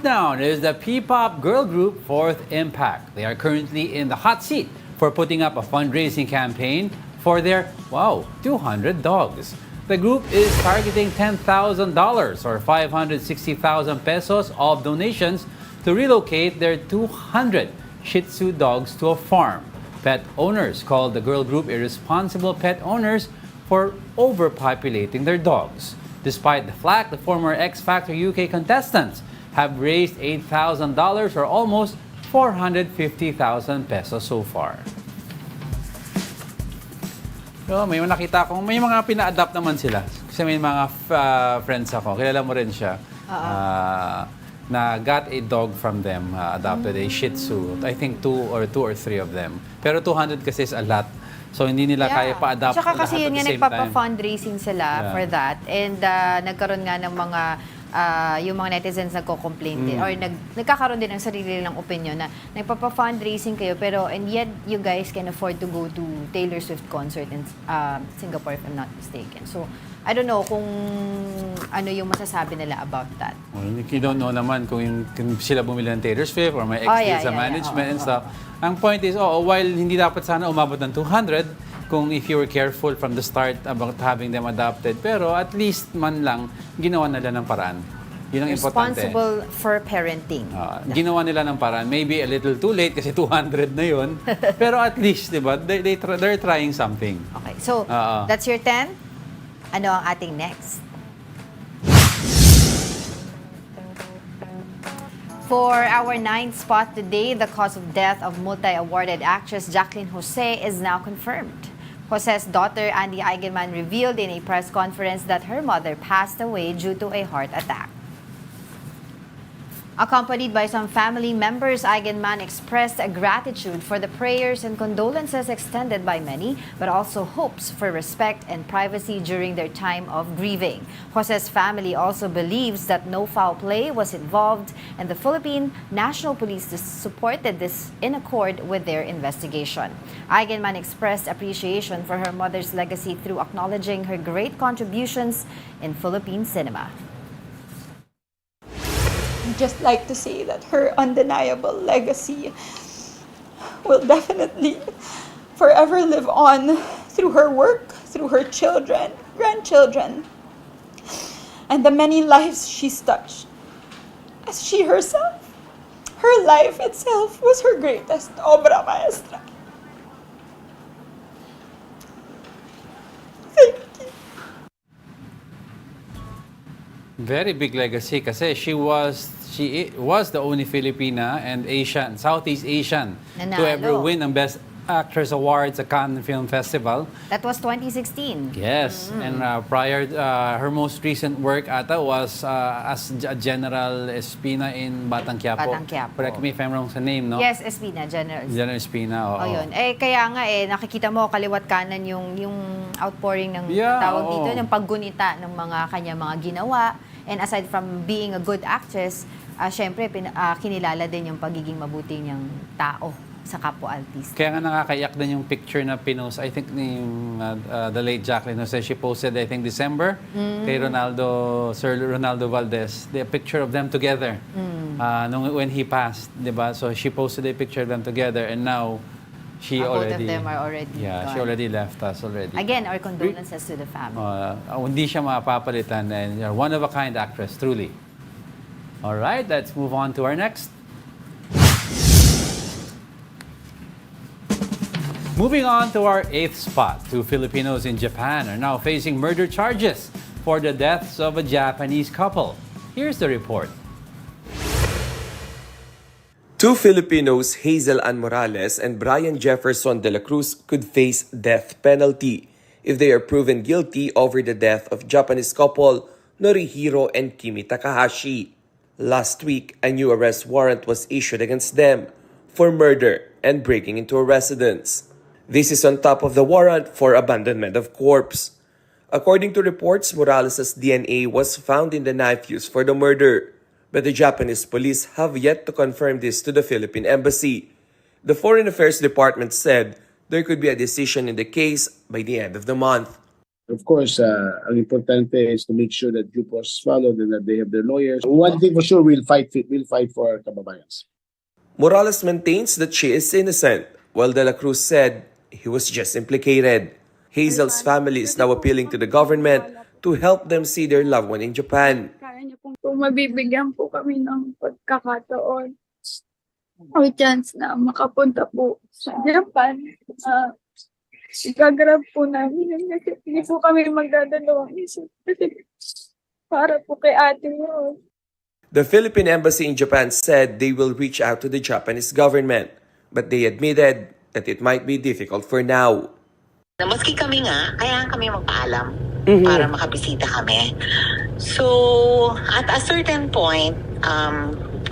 shutdown is the P-pop girl group Fourth Impact. They are currently in the hot seat for putting up a fundraising campaign for their, 200 dogs. The group is targeting $10,000 or 560,000 pesos of donations to relocate their 200 Shih Tzu dogs to a farm. Pet owners called the girl group irresponsible pet owners for overpopulating their dogs. Despite the flack, the former X Factor UK contestants have raised $8,000 or almost 450,000 pesos so far. So, may nakita ko, may mga pina-adapt naman sila. Kasi may mga friends ako, kilala mo rin siya, na got a dog from them, adopted a Shih Tzu. I think two or three of them. Pero 200 kasi is a lot. So, hindi nila kaya pa-adapt Tsaka lahat kasi yun at the nga, same time. nagpapa-fundraising sila for that. And nagkaroon nga ng mga, yung mga netizens nagko-complain din, or nagkakaroon din ng sarili nilang opinion na nagpapa-fundraising kayo, pero and yet you guys can afford to go to Taylor Swift concert in Singapore, if I'm not mistaken. So, I don't know kung ano yung masasabi nila about that. Well, you don't know naman kung sila bumili ng Taylor Swift or may ex sa management and stuff. Ang point is, while hindi dapat sana umabot ng 200, kung if you were careful from the start about having them adopted, pero at least man lang, ginawa nila ng paraan. Yun ang importante. Responsible for parenting. Ginawa nila ng paraan. Maybe a little too late kasi 200 na yun. Pero at least, di ba, they're trying something. Okay, so that's your 10. Ano ang ating next? For our 9th spot today, the cause of death of multi-awarded actress Jacqueline Jose is now confirmed. Jose's daughter, Andy Eigenman, revealed in a press conference that her mother passed away due to a heart attack. Accompanied by some family members, Eigenman expressed gratitude for the prayers and condolences extended by many, but also hopes for respect and privacy during their time of grieving. Jose's family also believes that no foul play was involved, and the Philippine National Police supported this in accord with their investigation. Eigenman expressed appreciation for her mother's legacy through acknowledging her great contributions in Philippine cinema. Just like to say that her undeniable legacy will definitely forever live on through her work, through her children, grandchildren, and the many lives she's touched. As she herself, her life itself was her greatest obra maestra. Thank you. Very big legacy kasi she was the only Filipina and Southeast Asian to ever win ang Best Actress Award sa Cannes Film Festival. That was 2016. Yes, and prior, her most recent work ata was as General Espina in Batang Quiapo. Batang Quiapo. Correct me if I'm wrong sa name, no? Yes, Espina, General Espina, oo. Oh, yun. Kaya nga nakikita mo kaliwat kanan yung outpouring ng tawag dito, ng paggunita ng kanya mga ginawa. And aside from being a good actress, syempre kinilala din yung pagiging mabuti niyang tao sa kapwa artist. Kaya nga nakakaiyak din yung picture na pinost, I think the late Jacqueline Jose, she posted, I think December, kay Sir Ronaldo Valdez, the picture of them together when he passed, di ba? So she posted a picture of them together, and now both of them are already gone. She already left us already. Again, our condolences to the family. Hindi siya mapapalitan, and you're one of a kind actress, truly. All right, let's move on to our next. Moving on to our 8th spot, 2 Filipinos in Japan are now facing murder charges for the deaths of a Japanese couple. Here's the report. 2 Filipinos, Hazel Ann Morales and Brian Jefferson de la Cruz, could face death penalty if they are proven guilty over the death of Japanese couple Norihiro and Kimi Takahashi. Last week, a new arrest warrant was issued against them for murder and breaking into a residence. This is on top of the warrant for abandonment of corpse. According to reports, Morales' DNA was found in the knife used for the murder, but the Japanese police have yet to confirm this to the Philippine Embassy. The Foreign Affairs Department said there could be a decision in the case by the end of the month. Of course, ang importante is to make sure that due process is followed and that they have their lawyers. One thing for sure, we'll fight for our kababayans. Morales maintains that she is innocent, while De La Cruz said he was just implicated. Hazel's family is now appealing to the government to help them see their loved one in Japan. Kung mabibigyan po kami ng pagkakataon o chance na makapunta po sa Japan, igagrab po namin yun kasi hindi po kami magdadalawang isip kasi para po kay ate mo. The Philippine Embassy in Japan said they will reach out to the Japanese government, but they admitted that it might be difficult for now. Na maski kami nga, kaya kami magpaalam para makabisita kami. So, at a certain point,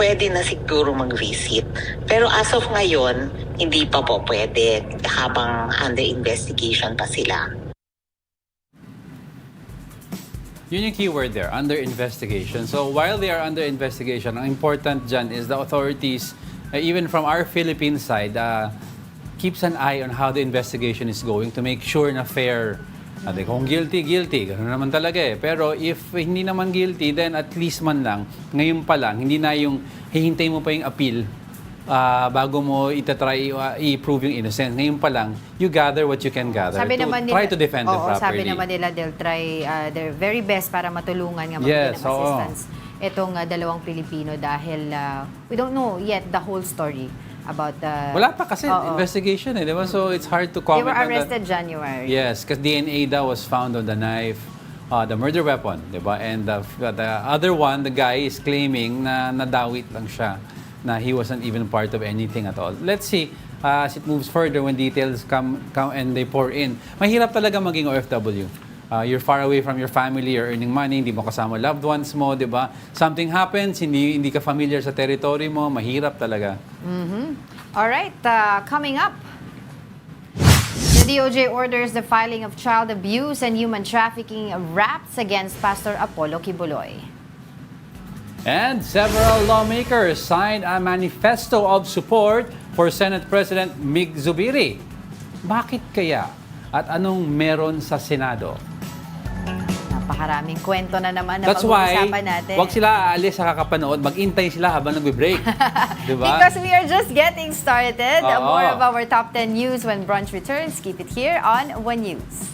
pwede na siguro mag-visit. Pero as of ngayon, hindi pa po pwede habang under investigation pa sila. Yun yung keyword there, under investigation. So while they are under investigation, ang important dyan is the authorities, even from our Philippine side, keeps an eye on how the investigation is going to make sure na fair. Kung guilty, gano'n naman talaga eh. Pero if hindi naman guilty, then at least man lang, ngayon pa lang, hindi na yung hihintay mo pa yung appeal bago mo itatry i-prove yung innocence. Ngayon pa lang, you gather what you can gather. Try to defend them properly. Sabi naman nila, they'll try their very best para matulungan nga mabigyan ng assistance itong dalawang Pilipino dahil we don't know yet the whole story about the... Wala pa kasi investigation eh, di ba? So it's hard to comment They were arrested January. Yes, because DNA daw was found on the knife, the murder weapon, di ba? And the other one, the guy is claiming na nadawit lang siya, na he wasn't even part of anything at all. Let's see as it moves further when details come and they pour in. Mahirap talaga maging OFW. You're far away from your family, you're earning money, hindi mo kasama loved ones mo, di ba? Something happens, hindi ka familiar sa territory mo, mahirap talaga. All right, coming up, the DOJ orders the filing of child abuse and human trafficking raps against Pastor Apollo Kibuloy. And several lawmakers signed a manifesto of support for Senate President Mig Zubiri. Bakit kaya? At anong meron sa Senado? Napakaraming kwento na naman na That's why, pag-uusapan natin. wag sila aalis sa kakapanood, mag-intay sila habang nagbe-break. Diba? Because we are just getting started. Oo. More of our top 10 news when Brunch returns. Keep it here on One News.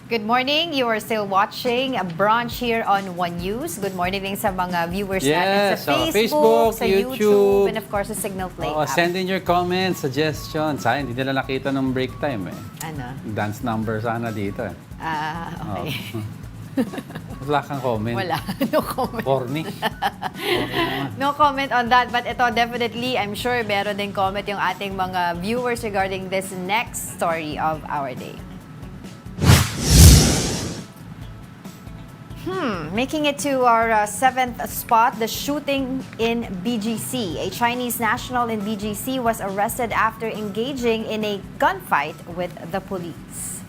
Good morning. You are still watching a Brunch here on One News. Good morning din sa mga viewers natin Yes, sa so Facebook, sa YouTube, YouTube, and of course sa Signal Play app. Send in your comments, suggestions. Hindi nila nakita ng break time eh. Ano? Dance number sana dito eh. Okay. Wala kang comment. Wala. No comment. Corny. No comment on that. But ito, definitely, I'm sure meron din comment yung ating mga viewers regarding this next story of our day. Making it to our seventh spot, the shooting in BGC. A Chinese national in BGC was arrested after engaging in a gunfight with the police.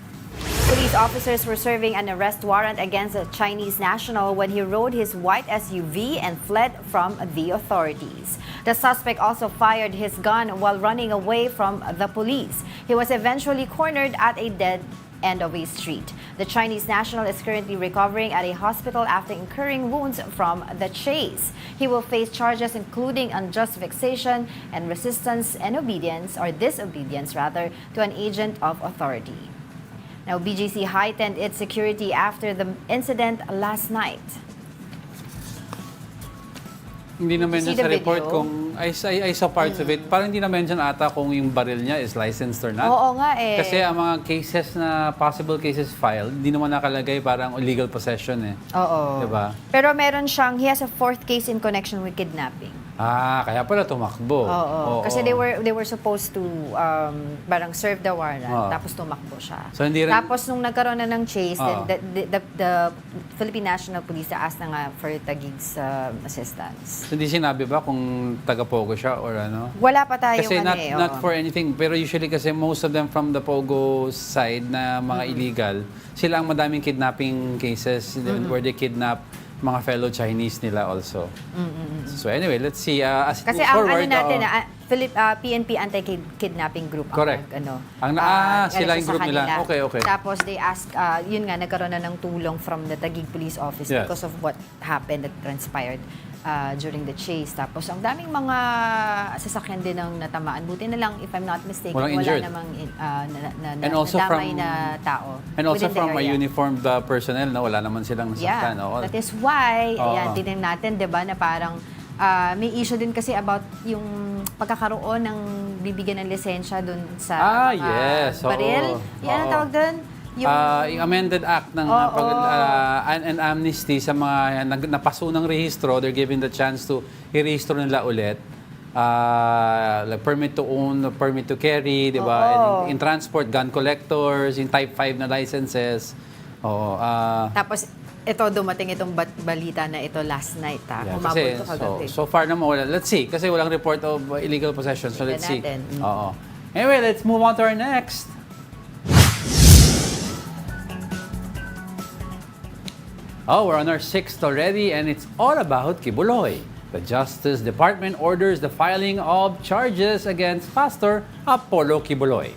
Police officers were serving an arrest warrant against a Chinese national when he rode his white SUV and fled from the authorities. The suspect also fired his gun while running away from the police. He was eventually cornered at a dead end of a street. The Chinese national is currently recovering at a hospital after incurring wounds from the chase. He will face charges including unjust vexation and resistance and disobedience rather, to an agent of authority. Now, BGC heightened its security after the incident last night. Hindi naman see sa the report video? kung I saw parts of it. Parang hindi na-mention ata kung yung baril niya is licensed or not. Oo nga eh. Kasi ang mga cases na possible cases filed, hindi naman nakalagay parang illegal possession eh. Oo. Diba? Pero meron siyang, he has a fourth case in connection with kidnapping. Kaya pala tumakbo. Oo. Kasi they were supposed to parang serve the warrant, tapos tumakbo siya. So, hindi rin- Tapos nung nagkaroon na ng chase, Oo. then the Philippine National Police asked na nga for Taguig's assistance. So, hindi sinabi ba kung taga-Pogo siya or ano? Wala pa tayong Kasi ano not for anything, pero usually kasi most of them from the Pogo side na mga illegal, sila ang madaming kidnapping cases where they kidnap mga fellow Chinese nila also. So anyway, let's see. As Kasi we ang forward, ano natin, PNP Anti-Kidnapping Group. Correct. Sila yung sa group nila. kanila. Okay. Tapos they ask, yun nga, nagkaroon na ng tulong from the Taguig Police Office Yes. because of what happened that transpired during the chase. Tapos ang daming mga sasakyan din ng natamaan. Buti na lang, if I'm not mistaken, Walang wala injured. namang And also nadamay from- na tao. And also within the from a area. uniformed personnel na wala naman silang nasaktan. Yeah, Oo. that is why, Oo. ayan, tingnan natin, di ba, na parang may issue din kasi about yung pagkakaroon ng bibigyan ng lisensya dun sa mga yes, oo. baril. Yan ang Oo. tawag dun? Yung amended act ng and amnesty sa mga napaso ng rehistro, they're given the chance to i-rehistro nila ulit. Like permit to own, permit to carry, di ba? And in transport, gun collectors, in type 5 na licenses. Tapos, ito, dumating itong balita na ito last night, Yeah, Humabol kasi, ito kagabi. so far naman wala. Let's see. Kasi walang report of illegal possession. So let's see. Tingnan natin. Oo. Anyway, let's move on to our next. We're on our sixth already, and it's all about Kibuloy. The Justice Department orders the filing of charges against Pastor Apollo Kibuloy.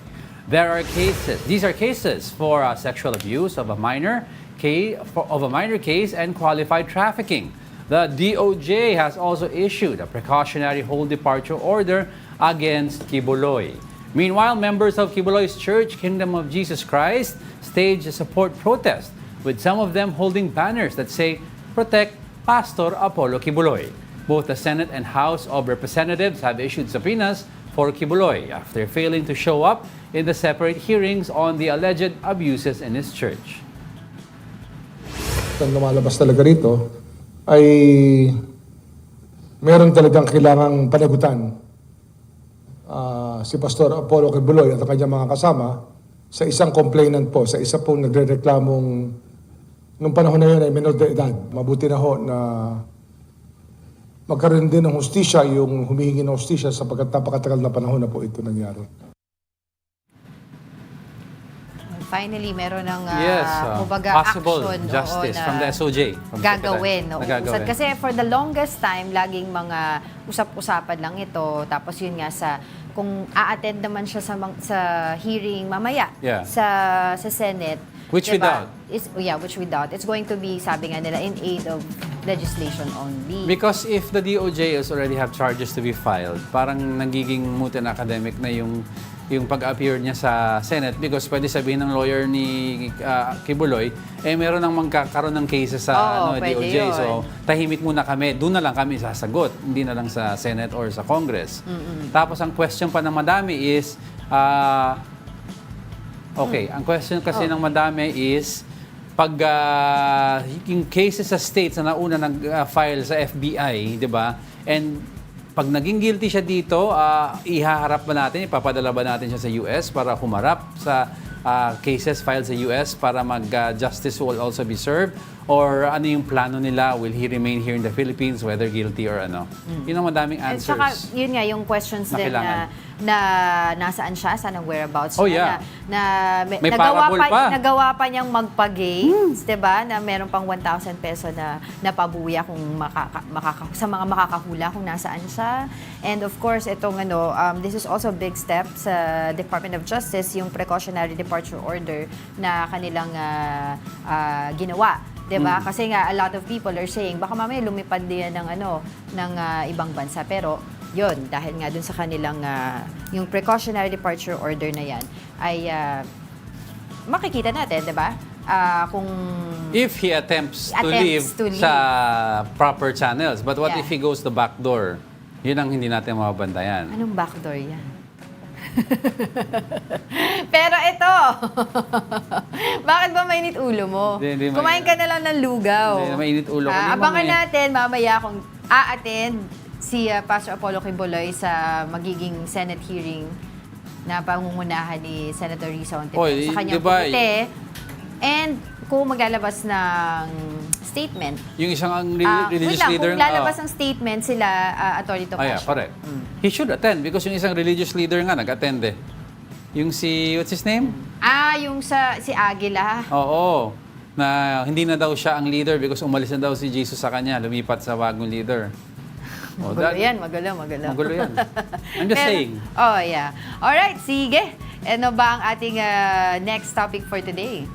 These are cases for sexual abuse of a minor case and qualified trafficking. The DOJ has also issued a precautionary whole departure order against Kibuloy. Meanwhile, members of Kibuloy's Church, Kingdom of Jesus Christ, staged a support protest, with some of them holding banners that say, "Protect Pastor Apollo Kibuloy." Both the Senate and House of Representatives have issued subpoenas for Kibuloy after failing to show up in the separate hearings on the alleged abuses in his church. Ang lumalabas talaga rito ay meron talagang kailangang panagutan si Pastor Apollo Kibuloy at ang kanyang mga kasama sa isang complainant po, sa isa pong nagre-reklamong nung panahon na yun ay menor de edad. Mabuti na ho na magkaroon din ng hustisya, yung humihingi ng hustisya sapagkat napakatagal na panahon na po ito nangyari. Finally, meron ng possible action justice na from the SOJ. From gagawin. na gagawin. Kasi for the longest time, laging mga usap-usapan lang ito. Tapos yun nga kung a-attend naman siya sa hearing mamaya sa Senate. Which we doubt. Which we doubt. It's going to be, sabi nga nila, in aid of legislation only. Because if the DOJ is already have charges to be filed, parang nagiging moot and academic na yung yung pag-appear niya sa Senate because pwede sabihin ng lawyer ni Kibuloy, meron nang magkakaroon ng cases sa pwede DOJ. yun. So, tahimik muna kami. Doon na lang kami sasagot. Hindi na lang sa Senate or sa Congress. Tapos, ang question pa ng madami is, ang question kasi ng madami is, pag yung cases sa states na nauna nag-file sa FBI, di ba? And pag naging guilty siya dito, ihaharap ba natin, ipapadala ba natin siya sa US para humarap sa cases filed sa US para justice will also be served? Or ano yung plano nila? Will he remain here in the Philippines, whether guilty or ano? Yun ang madaming At answers. saka, yun nga, yung questions Na din kailangan. na nasaan siya, saan ang whereabouts Oh, niya, yeah. May parable pa. nagawa pa niyang magpa-games, 'di ba? Na meron pang 1,000 peso na napabuya kung sa mga makakahula kung nasaan siya. And of course, itong this is also a big step sa Department of Justice, yung precautionary departure order na kanilang ginawa. 'Di ba? Kasi nga a lot of people are saying baka mamaya lumipad din ng ng ibang bansa, pero yun, dahil nga dun sa kanilang yung precautionary departure order na yan ay makikita natin, 'di ba? Kung If he attempts to leave sa proper channels. But what if he goes the back door? Yun ang hindi natin mababantayan. Anong backdoor yan? Pero ito, bakit ba mainit ulo mo? Hindi Kumain ka na lang ng lugaw. Hindi, mainit ulo ko. Hindi, Abangan mamaya. natin mamaya kung a-attend si Pastor Apollo Kibuloy sa magiging Senate hearing na pangungunahan ni Senator Risa Ontiveros sa kanyang diba, komite. And kung maglalabas ng statement, yung isang wait religious lang, leader... kung lalabas ng statement sila, Atty. Topacio. yeah, correct. He should attend because yung isang religious leader nga nag-attend eh. Yung what's his name? Yung si Aguila. Oo. Na hindi na daw siya ang leader because umalis na daw si Jesus sa kanya, lumipat sa bagong leader. Magulo yan, magulo. Magulo yan. I'm just saying. Oh, yeah. Alright, sige. Ano ba ang ating next topic for today?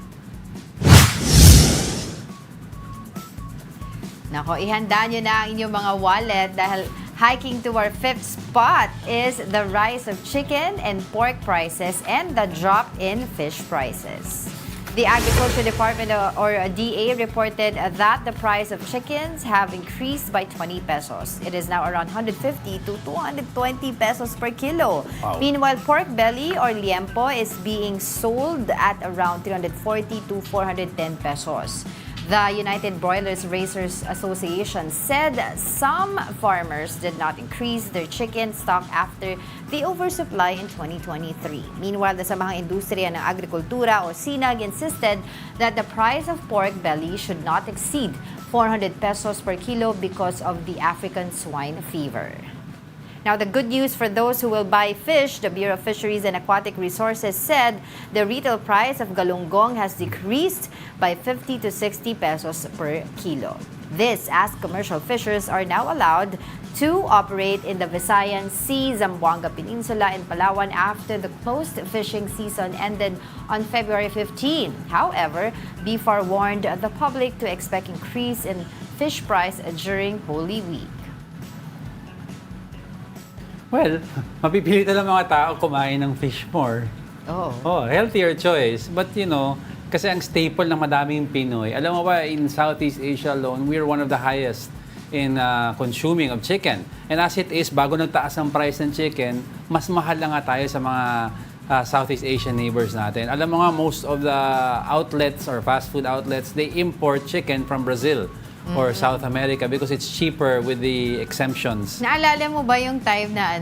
Nako, ihanda nyo na ang inyong mga wallet dahil hiking to our fifth spot is the rise of chicken and pork prices and the drop in fish prices. The Agriculture Department or DA reported that the price of chickens have increased by 20 pesos. It is now around 150 to 220 pesos per kilo. Wow. Meanwhile, pork belly or liempo is being sold at around 340 to 410 pesos. The United Broilers Raisers Association said some farmers did not increase their chicken stock after the oversupply in 2023. Meanwhile, the Samahang Industriya ng Agrikultura o SINAG insisted that the price of pork belly should not exceed 400 pesos per kilo because of the African swine fever. Now, the good news for those who will buy fish, the Bureau of Fisheries and Aquatic Resources said the retail price of galunggong has decreased by 50 to 60 pesos per kilo. This as commercial fishers are now allowed to operate in the Visayan Sea, Zamboanga Peninsula, and Palawan after the closed fishing season ended on February 15. However, BFAR warned the public to expect increase in fish price during Holy Week. Well, mapipilitan lang mga tao kumain ng fish more. Healthier choice. But kasi ang staple ng madaming Pinoy, alam mo ba, in Southeast Asia alone, we're one of the highest in consuming of chicken. And as it is, bago nagtaas ang price ng chicken, mas mahal na nga tayo sa mga Southeast Asian neighbors natin. Alam mo nga, most of the outlets or fast food outlets, they import chicken from Brazil or South America because it's cheaper with the exemptions. Naalala mo ba yung time na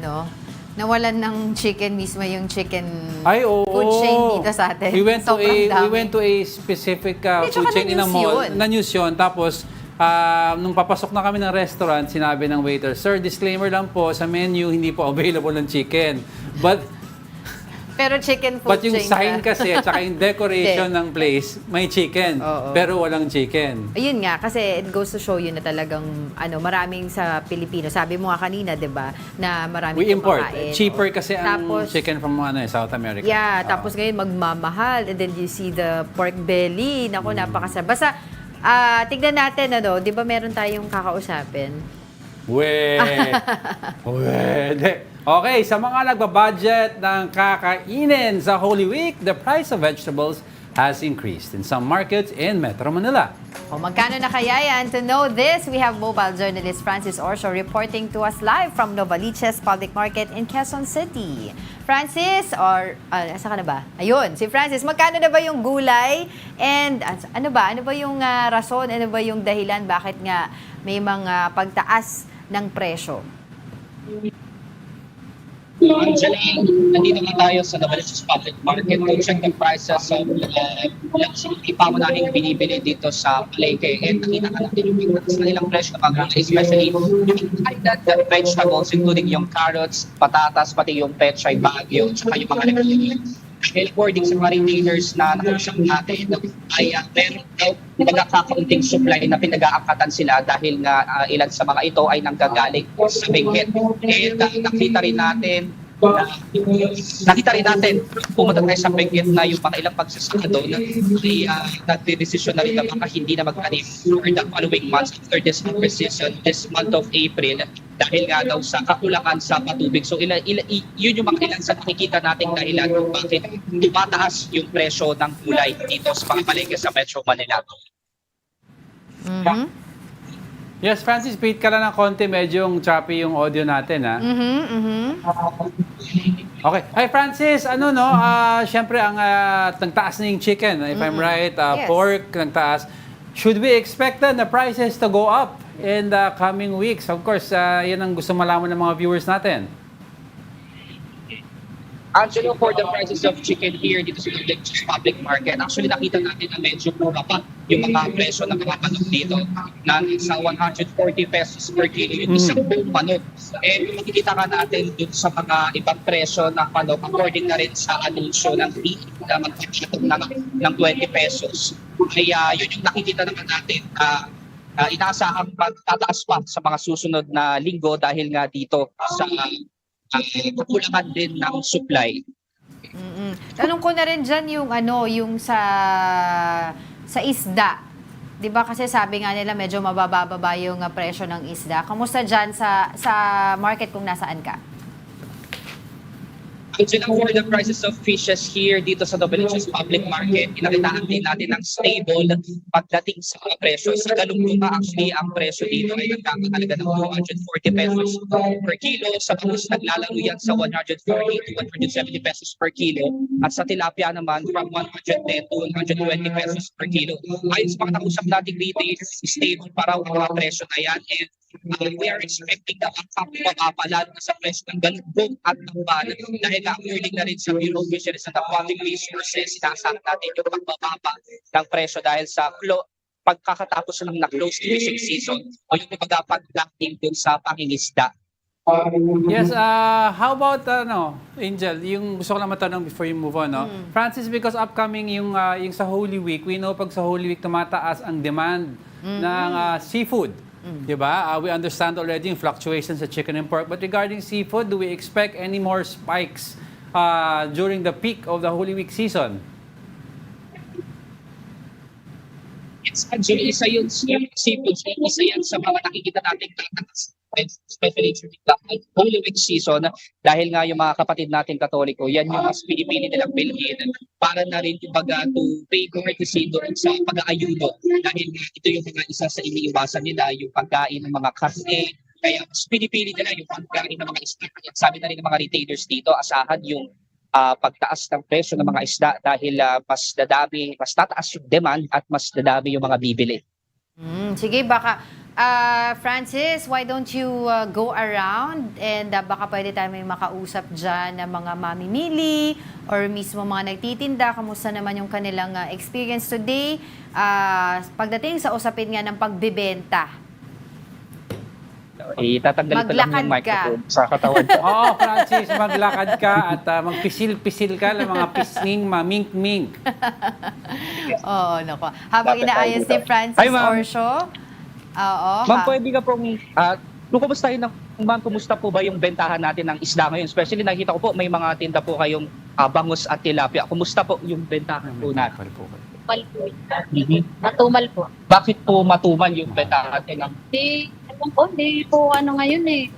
nawalan ng chicken mismo yung chicken food chain dito sa atin? We went to a specific food chain in a mall. Yun. Na-news yun. Tapos, nung papasok na kami ng restaurant, sinabi ng waiter, "Sir, disclaimer lang po, sa menu hindi po available ng chicken." Pero chicken food But yung chain sign ka. kasi at saka yung decoration ng place, may chicken. Pero walang chicken. Ayun nga, kasi it goes to show you na talagang maraming sa Pilipino. Sabi mo nga kanina, 'di ba, na maraming We import. kumakain. Cheaper kasi ang Tapos, chicken from South America. Yeah, tapos ngayon magmamahal. And then you see the pork belly. Naku, napakasarap. Basta, tignan natin, 'di ba meron tayong kakausapin? Pwede. Okay, sa mga nagbabudget ng kakainin sa Holy Week, the price of vegetables has increased in some markets in Metro Manila. O magkano na kaya yan? To know this, we have mobile journalist Francis Orsho reporting to us live from Novaliches Public Market in Quezon City. Francis, asa ka na ba? Ayun, si Francis, magkano na ba yung gulay? And ano ba yung rason, ano ba yung dahilan bakit nga may mga pagtaas ng presyo? Angela, nandito na tayo sa Novaliches Public Market to check the prices of ipamunahing binibili dito sa palengke. And nakita ka natin yung pagtaas na nilang presyo ng mga gulay, especially yung added vegetables, including yung carrots, patatas, pati yung pechay bagyo, tsaka yung mga nagulay. Dahil according sa mga retailers na nakausap natin, ay meron daw nagkakaunting supply na pinag-aakatan sila dahil nga ilan sa mga ito ay nanggagaling sa Benguet. And nakita rin natin, pumunta tayo sa Benguet na yung mga ilang pagsasaka doon ay nagdedesisyon na rin na baka hindi na magtanim for the following months after this harvest season, this month of April, dahil nga daw sa kakulangan sa patubig. So yun yung mga ilan sa nakikita nating dahilan kung bakit tumataas yung presyo ng gulay dito sa mga palengke sa Metro Manila. Mm-hmm. Yes, Francis, wait ka lang ng konti. Medyo choppy yung audio natin, ha? Okay. Hi, Francis. Siyempre, nagtaas na yung chicken, if I'm right. Yes. Pork, nagtaas. Should we expect the prices to go up in the coming weeks? Of course, yan ang gusto malaman ng mga viewers natin. Angelo, for the prices of chicken here dito sa public market, actually nakita natin na medyo mura pa yung mga presyo ng mga manok dito na sa 140 pesos per kilo yung isang buong manok. And kung makikita ka natin dito sa mga ibang presyo ng manok, according na rin sa anunsyo ng PE na magpapatong ng 20 pesos, ay yun yung nakikita naman natin na inaasahang magtataas pa sa mga susunod na linggo dahil nga dito sa kakulangan din ng supply. Tanong ko na rin dyan yung sa isda. 'Di ba kasi sabi nga nila medyo mabababa yung presyo ng isda. Kamusta dyan sa market kung nasaan ka? Angela, for the prices of fishes here dito sa Novaliches Public Market, inakitaan din natin ng stable pagdating sa mga presyo. Sa galunggong actually, ang presyo dito ay nagkakahalaga ng 240 pesos per kilo. Sa bangus, naglalaro yan sa 140 to 170 pesos per kilo. At sa tilapia naman, from 110 to 120 pesos per kilo. Ayon sa mga nakusap nating retailers, stable pa raw ang mga presyo na yan. And we are expecting na mapapalalo na sa presyo ng galunggong at ng bal dahil according na rin sa Bureau of Fisheries and Aquatic Resources, inaasang natin yung pagbababa ng presyo dahil sa pagkakatapos lang na close fishing season o yung pagkapag-ducting dun sa pangingisda. Yes, how about, Angel, yung gusto ko lang matanong before you move on, no? Francis, because upcoming yung sa Holy Week, we know pag sa Holy Week tumataas ang demand ng seafood. Diba? We understand already yung fluctuations sa chicken and pork. But regarding seafood, do we expect any more spikes during the peak of the Holy Week season? It's actually isa yun seafood. Isa yan sa mga nakikita natin tataas, especially during the Holy Week season, dahil nga yung mga kapatid natin Katoliko, yan yung mas pinipili nilang bilhin para na rin kumbaga to pay courtesy doon sa pag-aayuno. Dahil ito yung mga isa sa iniiwasan nila, yung pagkain ng mga karne, kaya mas pinipili nila yung pagkain ng mga isda. At sabi na rin ng mga retailers dito, asahan yung pagtaas ng presyo ng mga isda dahil mas tataas yung demand at mas dadami yung mga bibili. Sige, baka Francis, why don't you go around and baka pwede tayo may makausap dyan ng mga mamimili or mismo mga nagtitinda. Kamusta naman yung kanilang experience today pagdating sa usapin nga ng pagbebenta? Tatanggalin ko lang yung microphone sa katawan ko. Oo, Francis, maglakad ka at magpisil-pisil ka ng mga pisning, mamink-mink. Oo, nako. Habang inaayos ni Francis Orsho. Oo. Ma'am, pwede ka pong, kumustahin ma'am, kumusta po ba yung bentahan natin ng isda ngayon? Especially nakita ko po, may mga tinda po kayong bangus at tilapia. Kumusta po yung bentahan po natin? Matumal po. Matumal po. Bakit po matumal yung bentahan natin? Di po ngayon eh.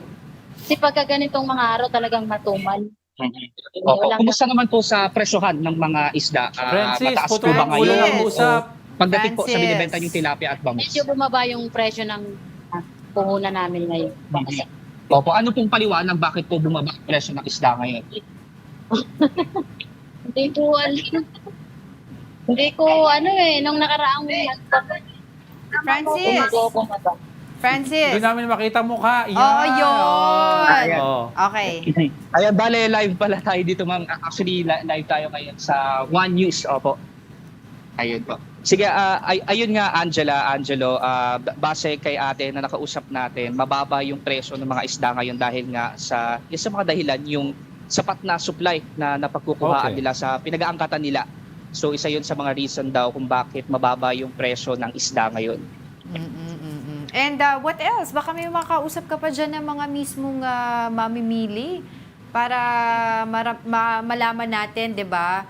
Kasi pagka ganitong mga araw talagang matumal. Opo. Walang- Kumusta naman po sa presyohan ng mga isda? Francis, Mataas po putol ba ang ulo ngayon? ng usap. O pagdating po sa Francis. binibenta yung tilapia at bangus? Medyo bumaba yung presyo ng puhunan namin ngayon. Kasi Opo, ano pong paliwanag bakit po bumaba ang presyo ng isda ngayon? hindi ko alam. Hindi ko nung nakaraang Francis. bumaba. Francis. Hindi namin makita mukha. Yan. Oo, yun. Oo. Okay. Ayan, bale, live pala tayo dito, ma'am. Actually, live tayo ngayon sa One News. Opo. Ayun po. Sige, ayun nga, Angelo, base kay ate na nakausap natin, mababa yung presyo ng mga isda ngayon dahil nga sa mga dahilan, yung sapat na supply na napagkukuhaan Okay. nila sa pinag-aangkatan nila. So, isa yun sa mga reason daw kung bakit mababa yung presyo ng isda ngayon. And what else? Baka may makausap ka pa dyan ng mga mismong mamimili para malaman natin, di ba?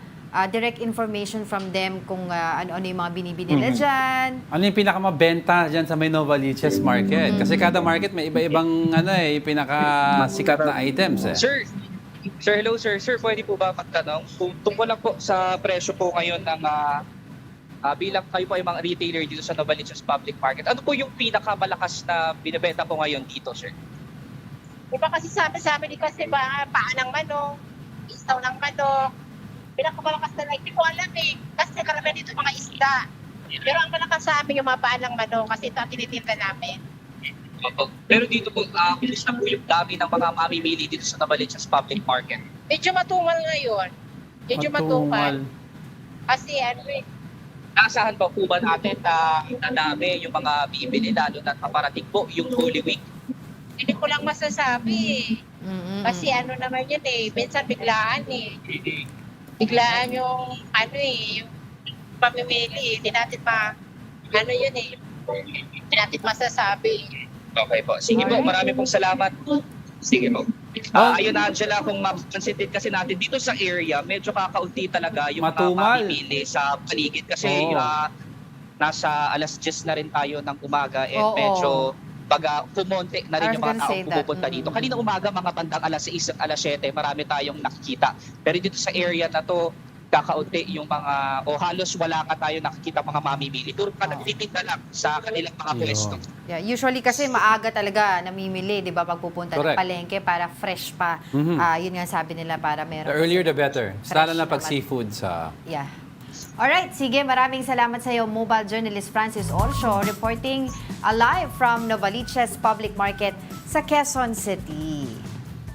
Direct information from them kung ano-ano yung mga binibili nila dyan. Ano yung pinakamabenta dyan sa may Novaliches Market? Kasi kada market may iba-ibang pinakasikat na items. Sir, hello sir. Sir, pwede po ba magtanong? Tungkol lang po sa presyo po ngayon ng bilang kayo po ay mga retailer dito sa Novaliches Public Market. Ano po yung pinakamalakas na binibenta po ngayon dito, sir? Diba kasi sabi ni kasi paa ng manok, isaw ng manok, pinakamalakas na like, hindi ko alam eh. Kasi karamihan dito mga isda. Pero ang malakas sa amin yung mga paa ng manok kasi ito ang tinitinda namin. Pero dito po, kumusta po yung dami ng mga mamimili dito sa Novaliches Public Market? Medyo matumal ngayon. Medyo matumal. Kasi Naasahan pa po ba natin na nadami yung mga bibili lalo na paparating po yung Holy Week? hindi ko lang masasabi. Kasi naman yun minsan biglaan Biglaan yung yung pamimili. Hindi natin hindi natin masasabi. Okay po. Sige po, marami pong salamat. Sige po. Ayun, Angela, kung mapansin kasi natin dito sa area, medyo kakaunti talaga yung mga Matumal. mamimili sa paligid. Kasi nasa alas 10 na rin tayo ng umaga and Oo. medyo kumonte na rin I was yung mga gonna say taong that. pumupunta dito. Kanina umaga, mga bandang alas 6 at alas 7, marami tayong nakikita. Pero dito sa area na to, kakaunti yung mga, halos wala ka tayo nakikita mga mamimili. Puro ka nagtitinda lang sa kanilang mga pwesto. Yeah, usually kasi maaga talaga namimili, di ba, pag pupunta ng Correct. palengke para fresh pa. Yun nga sabi nila para meron. The earlier the better. Lalo na pag naman. seafood sa... Yeah. Alright, sige, maraming salamat sa iyo, mobile journalist Francis Olsho, reporting live from Novaliches Public Market sa Quezon City.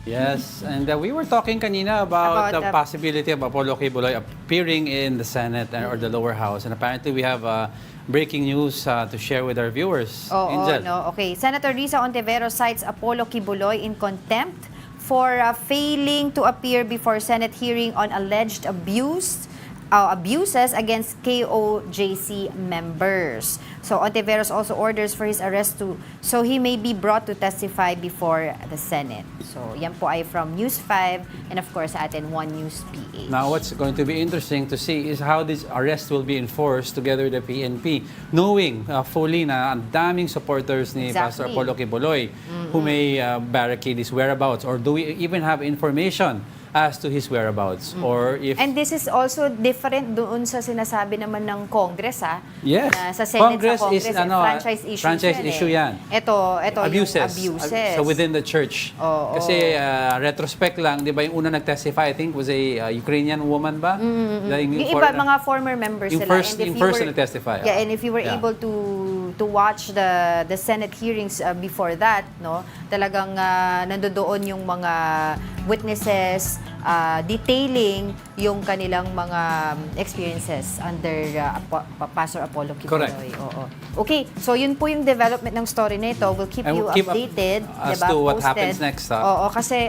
Yes, and we were talking kanina about the About, possibility of Apollo Kibuloy appearing in the Senate or the lower house. And apparently we have breaking news to share with our viewers. Angel. Okay. Senator Risa Ontiveros cites Apollo Kibuloy in contempt for failing to appear before Senate hearing on alleged abuses against KOJC members. So Ontiveros also orders for his arrest so he may be brought to testify before the Senate. So yan po ay from News 5 and of course sa atin One News PH. Now, what's going to be interesting to see is how this arrest will be enforced together with the PNP, knowing fully na ang daming supporters ni Pastor Exactly. Apollo Kibuloy who may barricade his whereabouts, or do we even have information as to his whereabouts, or if... And this is also different doon sa sinasabi naman ng Congress, Yes. na sa Senate Congress sa Congress, is, franchise issue yan. Ito Abuses. yung abuses. So within the church. Oo. Kasi retrospect lang, di ba, yung una nag-testify, I think, was a Ukrainian woman ba? Yung iba, mga former members yung sila. first, And if yung you first were- na nag-testify. Yeah, and if you were Yeah. able to watch the Senate hearings before that, talagang nandoon yung mga witnesses detailing yung kanilang mga experiences under Pastor Apollo Kibuloy. Correct. Oo. Okay, so yun po yung development ng story na ito. We'll keep And you we'll keep updated, as diba? to what Posted. happens next. Oo, kasi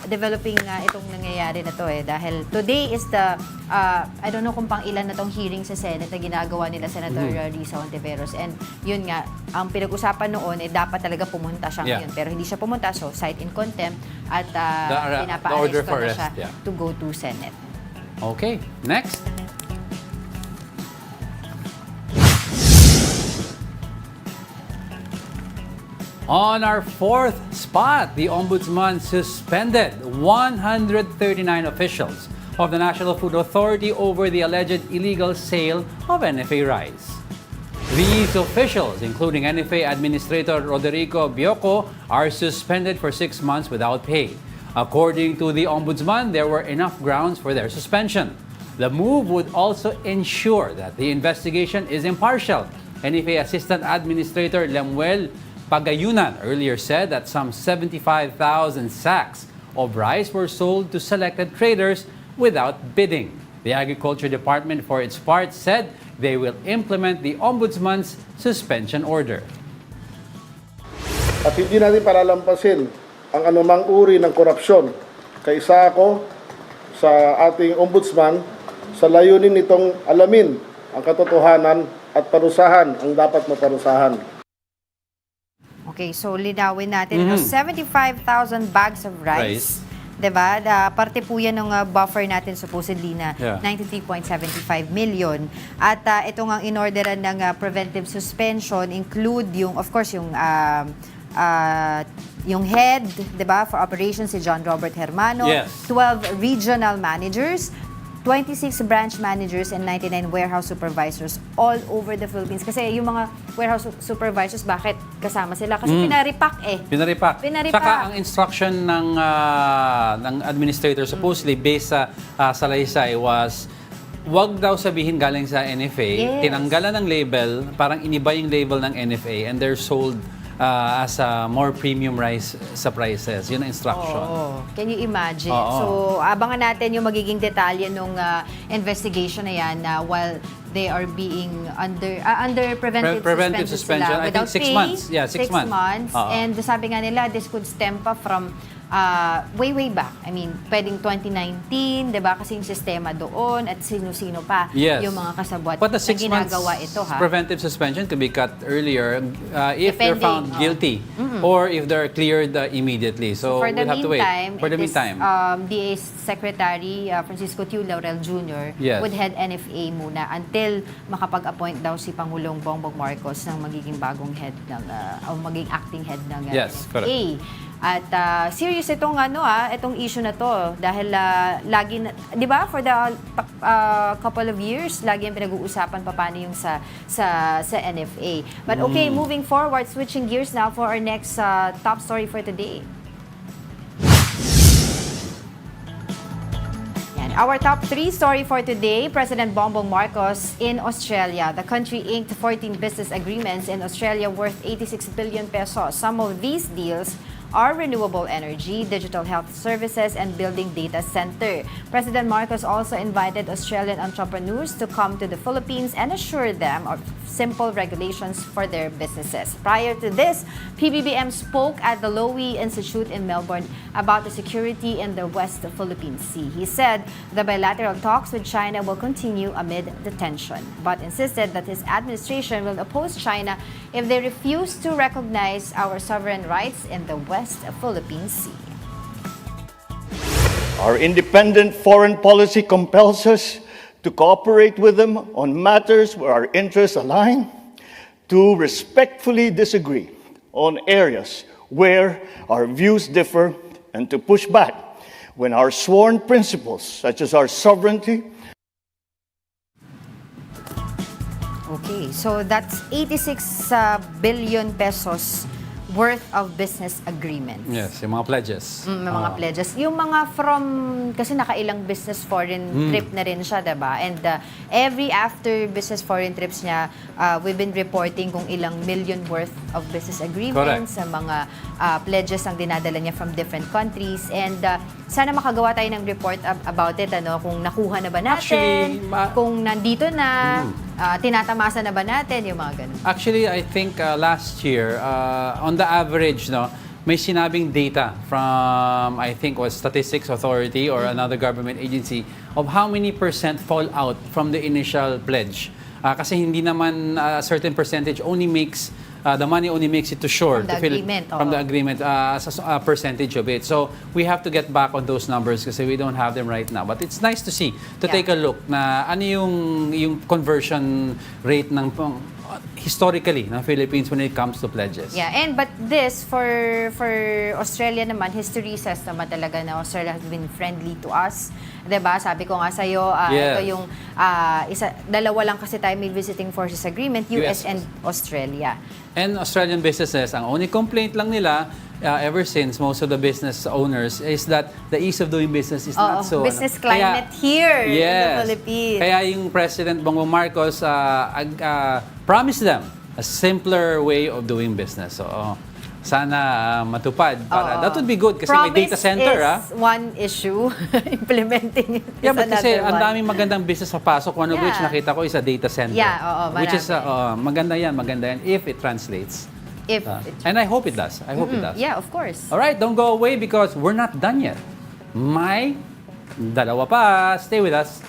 developing itong nangyayari na to dahil today is the I don't know kung pang ilan na tong hearing sa Senate na ginagawa nila Senator Risa Ontiveros, and yun nga ang pinag-usapan noon dapat talaga pumunta siya ngayon, pero hindi siya pumunta, so cite in contempt at the order pinapa-arresto for na arrest, siya to go to Senate. Okay, next. On our fourth spot, the Ombudsman suspended 139 officials of the National Food Authority over the alleged illegal sale of NFA rice. These officials, including NFA Administrator Roderico Bioco, are suspended for 6 months without pay. According to the Ombudsman, there were enough grounds for their suspension. The move would also ensure that the investigation is impartial. NFA Assistant Administrator Lemuel Pagayunan earlier said that some 75,000 sacks of rice were sold to selected traders without bidding. The Agriculture Department, for its part, said they will implement the Ombudsman's suspension order. At hindi natin palalampasin ang anumang uri ng korupsyon. Kaisa ako sa ating Ombudsman sa layunin nitong alamin ang katotohanan at parusahan ang dapat maparusahan. Okay, so linawin natin. 75,000 bags of rice. Diba? Parte po yan ng buffer natin supposedly na 93.75 million. At ito nga inorderan ng preventive suspension include yung, of course, yung head, diba, for operations si John Robert Hermano, 12 regional managers, 26 branch managers and 99 warehouse supervisors all over the Philippines. Kasi yung mga warehouse supervisors, bakit kasama sila? Kasi pinaripak eh. Pinaripak. Saka ang instruction ng administrator supposedly based sa salaysay was wag daw sabihin galing sa NFA, tinanggalan ng label, parang iniba yung label ng NFA and they're sold as a more premium rice sa prices. Yun ang instruction. Can you imagine? So, abangan natin yung magiging detalye ng investigation na yan while they are being under preventive suspension I think 6 months. Yeah, 6 months. And sabi nga nila, this could stem pa from way back. I mean, pwedeng 2019, di ba? Kasi yung sistema doon at sino-sino pa yung mga kasabwat na ginagawa ito. Preventive suspension could be cut earlier if they're found guilty or if they're cleared immediately. So for we'll have to wait. For the meantime, DA Secretary Francisco Tiu Laurel Jr. would head NFA muna until makapag-appoint daw si Pangulong Bongbong Marcos ng magiging bagong head ng o maging acting head ng NFA. At serious itong itong issue na to dahil lagi 'di ba for the couple of years lagi ang pinag-uusapan paano yung sa NFA. But okay, moving forward, switching gears now for our next top story for today. Our top 3 story for today, President Bongbong Marcos in Australia. The country inked 14 business agreements in Australia worth 86 billion pesos. Some of these deals are renewable energy, digital health services, and building data center. President Marcos also invited Australian entrepreneurs to come to the Philippines and assure them of simple regulations for their businesses. Prior to this, PBBM spoke at the Lowy Institute in Melbourne about the security in the West Philippine Sea. He said the bilateral talks with China will continue amid the tension, but insisted that his administration will oppose China if they refuse to recognize our sovereign rights in the West Philippine Sea. Our independent foreign policy compels us to cooperate with them on matters where our interests align, to respectfully disagree on areas where our views differ, and to push back when our sworn principles, such as our sovereignty. Okay, so that's 86 billion pesos worth of business agreements. Yes, yung mga pledges. Mga pledges. Yung mga from, kasi nakailang business foreign trip na rin siya, diba? And every after business foreign trips niya, we've been reporting kung ilang million worth of business agreements, sa mga pledges ang dinadala niya from different countries. And sana makagawa tayo ng report about it, kung nakuha na ba natin, kung nandito na, tinatamasa na ba natin, yung mga ganun. Actually, I think last year, on the average, may sinabing data from, I think, was Statistics Authority or another government agency of how many % fall out from the initial pledge. Kasi hindi naman a certain percentage only makes the money only makes it to shore from the agreement as a percentage of it. So we have to get back on those numbers kasi we don't have them right now. But it's nice to take a look na ano yung conversion rate ng historically ng Philippines when it comes to pledges. Yeah, but this for Australia naman, history says naman talaga na Australia has been friendly to us. 'Di ba? Sabi ko nga sa iyo, Yes. ito yung dalawa lang kasi tayo may visiting forces agreement, US and Australia. And Australian businesses, ang only complaint lang nila ever since most of the business owners is that the ease of doing business is not so... business climate here in the Yes. Philippines. Kaya yung President Bongbong Marcos promised them a simpler way of doing business. So, sana matupad. That would be good kasi may data center. Promise is one issue. Implementing it is Yeah, but kasi another ang one. daming magandang business sa pasok. One of which nakita ko is a data center. Yeah, Which is, marami. maganda yan if it translates. If And I hope it does. I hope it does. Yeah, of course. All right, don't go away because we're not done yet. May dalawa pa. Stay with us.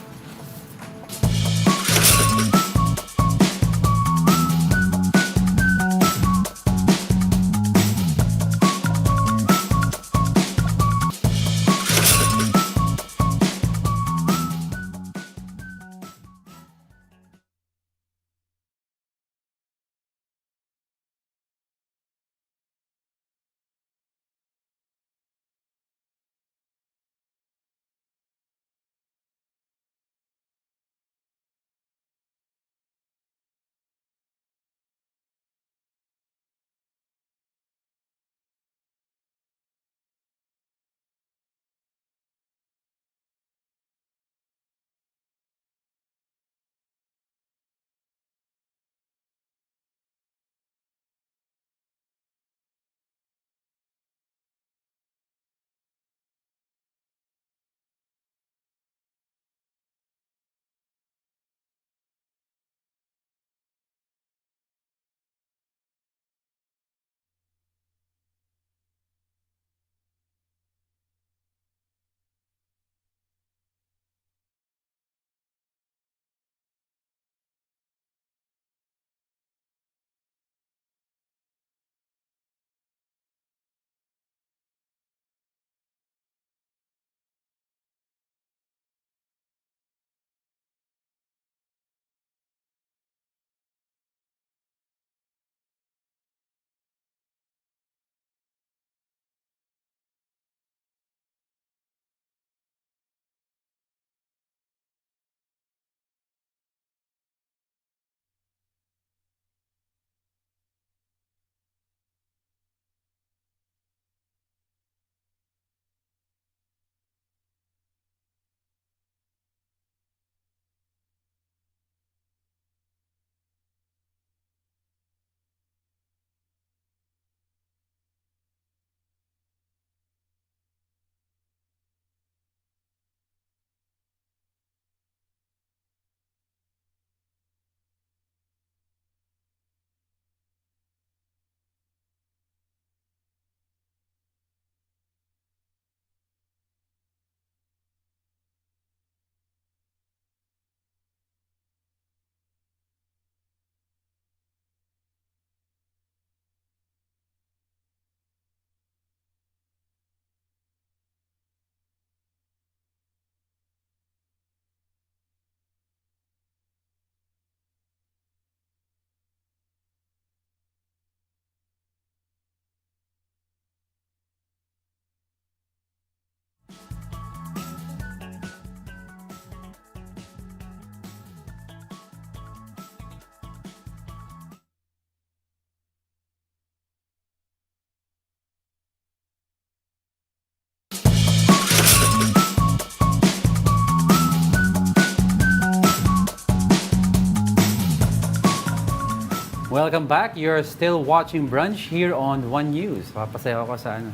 Welcome back. You're still watching Brunch here on One News. Papasayaw ako sa ano.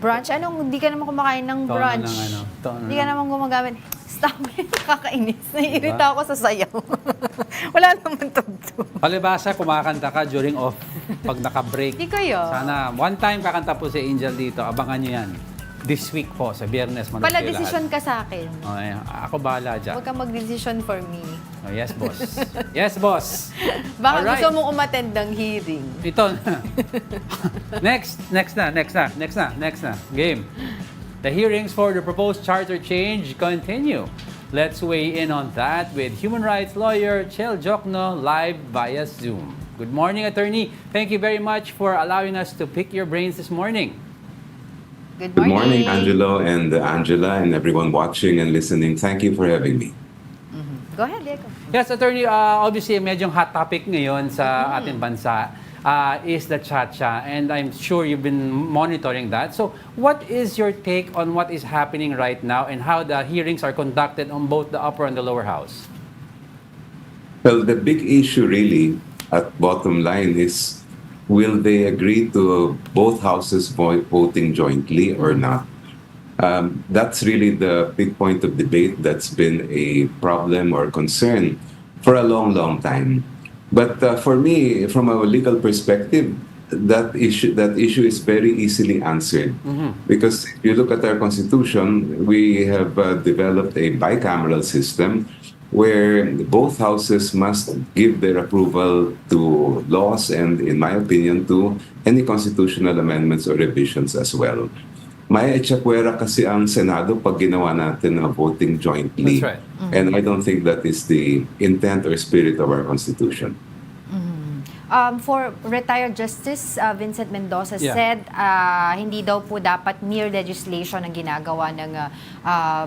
Brunch? Anong, hindi ka naman kumakain ng Tono brunch? ng ano, tono Hindi ka ng- naman gumagamit. Stop it. Nakakainis. Naiirita ako sa sayaw. Wala naman tugtog. Palibasa, kumakanta ka during off pag naka-break. Di kayo. Sana, one time kakanta po si Angel dito. Abangan nyo yan. This week po, sa Biyernes. manood Pala, kayo desisyon lahat. ka sa akin. Okay, ako bahala dyan. Huwag kang mag-decision for me. Oh, yes, boss. Yes, boss. Baka Alright. gusto mong umattend ng hearing. Ito na. next na. Game. The hearings for the proposed charter change continue. Let's weigh in on that with human rights lawyer Chel Jokno live via Zoom. Good morning, attorney. Thank you very much for allowing us to pick your brains this morning. Good Good morning. morning, Angelo and Angela and everyone watching and listening. Thank you for having me. Go ahead, Diego. Yes, attorney, obviously medyo hot topic ngayon sa ating bansa is the Chacha, and I'm sure you've been monitoring that. So what is your take on what is happening right now and how the hearings are conducted on both the upper and the lower house? Well, the big issue really at bottom line is, will they agree to both houses voting jointly or not? That's really the big point of debate that's been a problem or concern for a long, long time. But for me, from a legal perspective, that issue is very easily answered. Because if you look at our constitution, we have developed a bicameral system where both houses must give their approval to laws and, in my opinion, to any constitutional amendments or revisions as well. May etsapuera kasi ang Senado pag ginawa natin na voting jointly. That's right. And I don't think that is the intent or spirit of our Constitution. For retired Justice Vincent Mendoza Yeah. said hindi daw po dapat mere legislation ang ginagawa ng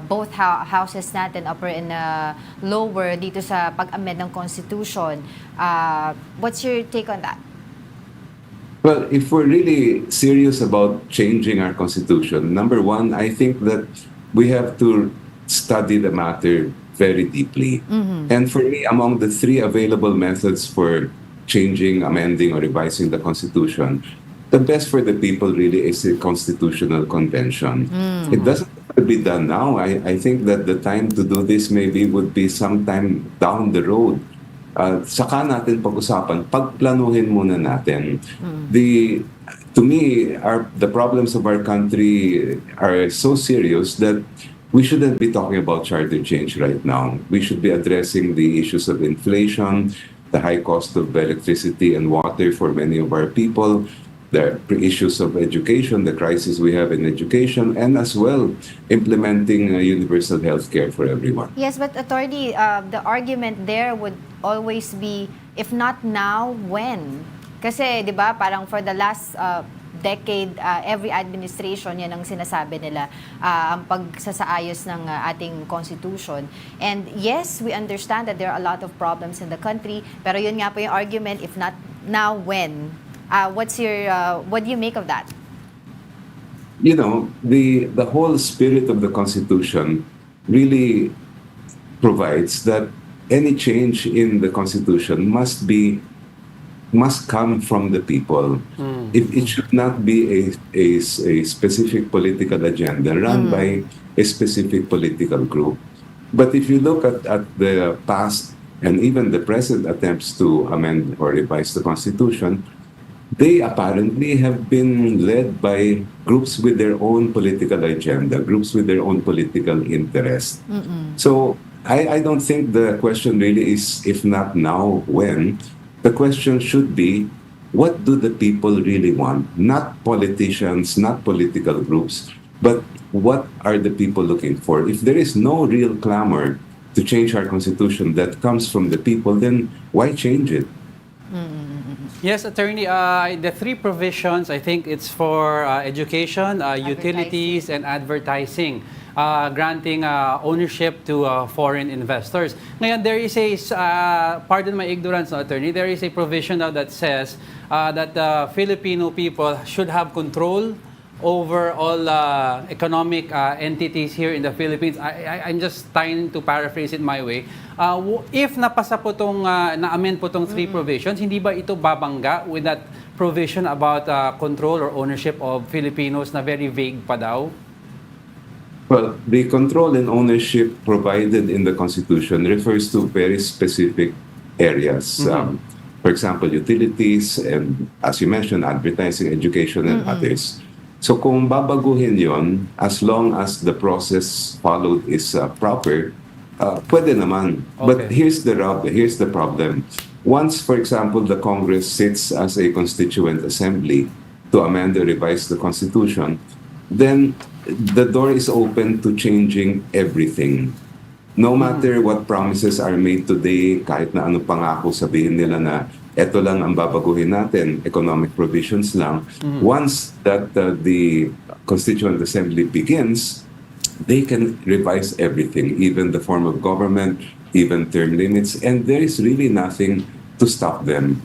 both houses natin, upper and lower, dito sa pag-amend ng Constitution. What's your take on that? Well, if we're really serious about changing our Constitution, number one, I think that we have to study the matter very deeply. And for me, among the three available methods for changing, amending, or revising the Constitution, the best for the people really is a constitutional convention. It doesn't have to be done now. I think that the time to do this maybe would be sometime down the road. Saka natin pag-usapan, pagplanuhin muna natin. To me, the problems of our country are so serious that we shouldn't be talking about charter change right now. We should be addressing the issues of inflation, the high cost of electricity and water for many of our people, the issues of education, the crisis we have in education, and as well implementing universal health care for everyone. Yes, but attorney, the argument there would always be, if not now, when? Kasi, di ba, parang for the last decade, every administration, yan ang sinasabi nila, ang pagsasaayos ng ating constitution. And yes, we understand that there are a lot of problems in the country, pero yun nga po yung argument, if not now, when? What do you make of that? You know, the whole spirit of the Constitution really provides that any change in the Constitution must come from the people. It should not be a specific political agenda run by a specific political group. But if you look at the past and even the present attempts to amend or revise the Constitution, they apparently have been led by groups with their own political agenda, groups with their own political interest. So I don't think the question really is, if not now, when. The question should be, what do the people really want? Not politicians, not political groups, but what are the people looking for? If there is no real clamor to change our Constitution that comes from the people, then why change it? Yes, attorney, the three provisions, I think it's for education, utilities, and advertising, granting ownership to foreign investors. Ngayon, there is a, pardon my ignorance, no, attorney, there is a provision now that says that Filipino people should have control over all economic entities here in the Philippines. I'm just trying to paraphrase it my way. If napasa po tong, na-amend po tong three provisions, hindi ba ito babangga with that provision about control or ownership of Filipinos na very vague pa daw? Well, the control and ownership provided in the Constitution refers to very specific areas. For example, utilities and, as you mentioned, advertising, education, and others. So kung babaguhin yon, as long as the process followed is proper, pwede naman. Okay. But here's the problem. Once, for example, the Congress sits as a constituent assembly to amend or revise the Constitution, then the door is open to changing everything. No matter what promises are made today, kahit na ano pangako sabihin nila na eto lang ang babaguhin natin, economic provisions lang. Once that the Constituent Assembly begins, they can revise everything, even the form of government, even term limits, and there is really nothing to stop them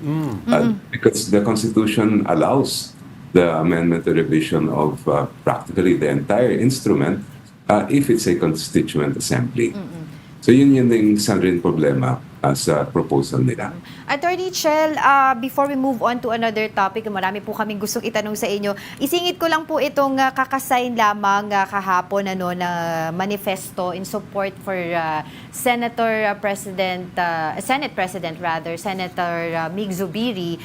because the Constitution allows the amendment or revision of practically the entire instrument if it's a Constituent Assembly. So yun yung isang rin problema sa proposal nila. Attorney Chel, before we move on to another topic, marami po kaming gustong itanong sa inyo. Isingit ko lang po itong kakasign lamang kahapon na manifesto in support for Senate President Mig Zubiri.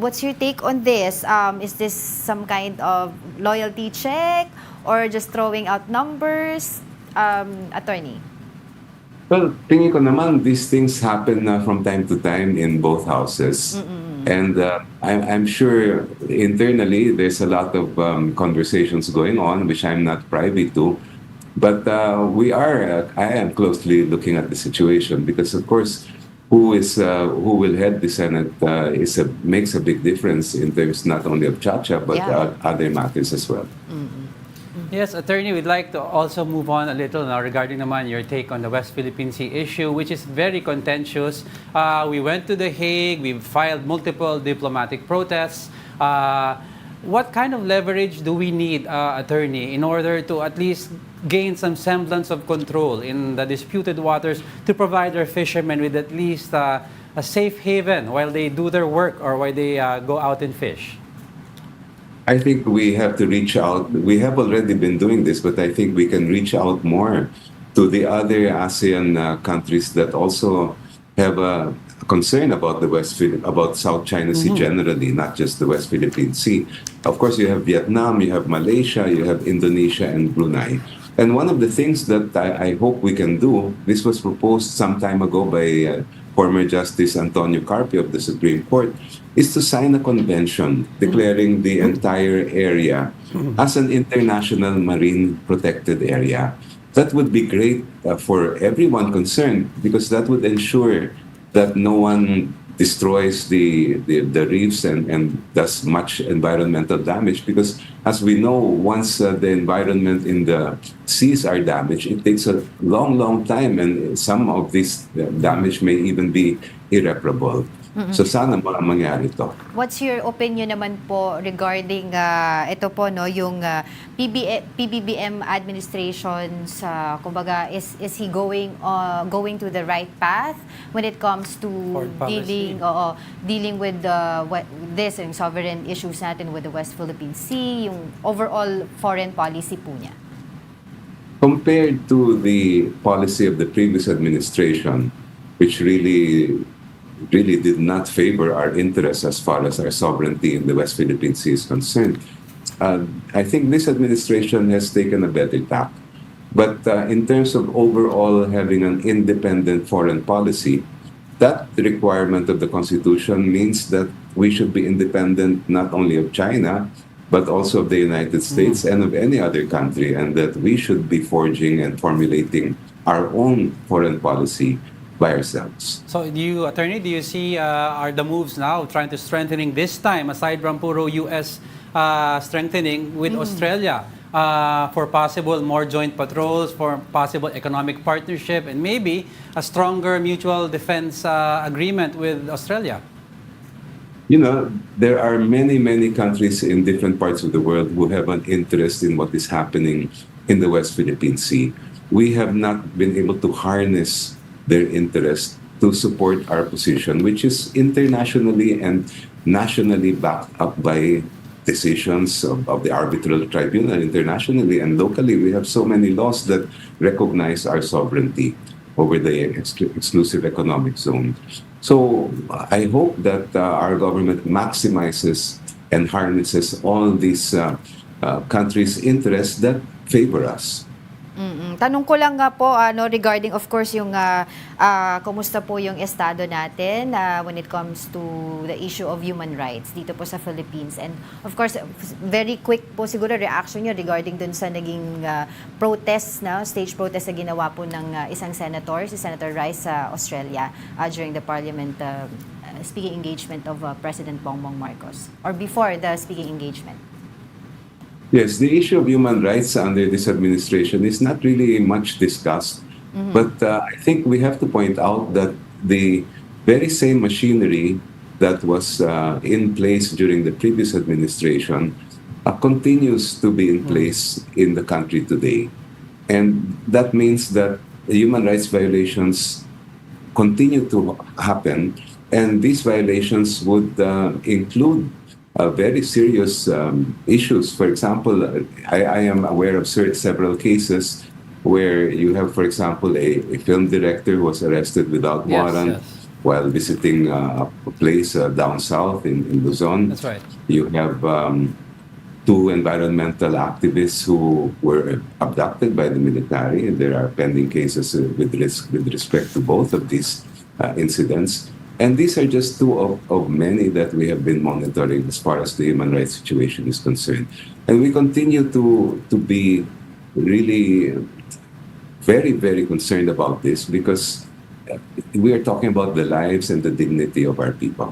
What's your take on this? Is this some kind of loyalty check or just throwing out numbers? Attorney? Well, tingin ko naman, these things happen from time to time in both houses. And I'm sure internally there's a lot of conversations going on, which I'm not privy to. But I am closely looking at the situation because, of course, who will head the Senate makes a big difference in terms not only of Chacha, but other matters as well. Yes, Attorney, we'd like to also move on a little now regarding naman your take on the West Philippine Sea issue, which is very contentious. We went to The Hague, we filed multiple diplomatic protests. What kind of leverage do we need, Attorney, in order to at least gain some semblance of control in the disputed waters to provide our fishermen with at least a safe haven while they do their work or while they go out and fish? I think we have to reach out. We have already been doing this, but I think we can reach out more to the other ASEAN countries that also have a concern about about South China Sea generally, not just the West Philippine Sea. Of course, you have Vietnam, you have Malaysia, you have Indonesia, and Brunei. And one of the things that I hope we can do, this was proposed some time ago by former Justice Antonio Carpio of the Supreme Court, is to sign a convention declaring the entire area as an international marine protected area. That would be great for everyone concerned because that would ensure that no one destroys the reefs and does much environmental damage because as we know, once the environment in the seas are damaged, it takes a long time and some of this damage may even be irreparable. So sana mangyari to. What's your opinion naman po regarding ito po yung PBBM administration sa kumbaga is he going to the right path when it comes to dealing with this yung sovereign issues natin with the West Philippine Sea, yung overall foreign policy po niya? Compared to the policy of the previous administration, which really did not favor our interests as far as our sovereignty in the West Philippine Sea is concerned. I think this administration has taken a better tack. But in terms of overall having an independent foreign policy, that requirement of the Constitution means that we should be independent not only of China, but also of the United States and of any other country, and that we should be forging and formulating our own foreign policy by ourselves. So Attorney, do you see are the moves now trying to strengthening this time, aside from puro U.S. Strengthening with Australia for possible more joint patrols, for possible economic partnership, and maybe a stronger mutual defense agreement with Australia? You know, there are many countries in different parts of the world who have an interest in what is happening in the West Philippine Sea. We have not been able to harness their interest to support our position, which is internationally and nationally backed up by decisions of the arbitral tribunal internationally and locally. We have so many laws that recognize our sovereignty over the exclusive economic zone. So I hope that our government maximizes and harnesses all these countries' interests that favor us. Tanong ko lang nga po regarding of course yung kumusta po yung estado natin when it comes to the issue of human rights dito po sa Philippines, and of course very quick po siguro reaction niyo regarding dun sa naging protest stage protest na ginawa po ng isang senator, si Senator Rice sa Australia during the parliament speaking engagement of President Bongbong Marcos, or before the speaking engagement. Yes, the issue of human rights under this administration is not really much discussed. But I think we have to point out that the very same machinery that was in place during the previous administration continues to be in place in the country today. And that means that the human rights violations continue to happen. And these violations would include very serious issues. For example, I am aware of several cases where you have, for example, a film director who was arrested without warrant while visiting a place down south in Luzon. That's right. You have two environmental activists who were abducted by the military, and there are pending cases with respect to both of these incidents. And these are just two of many that we have been monitoring as far as the human rights situation is concerned. And we continue to be really very, very concerned about this because we are talking about the lives and the dignity of our people.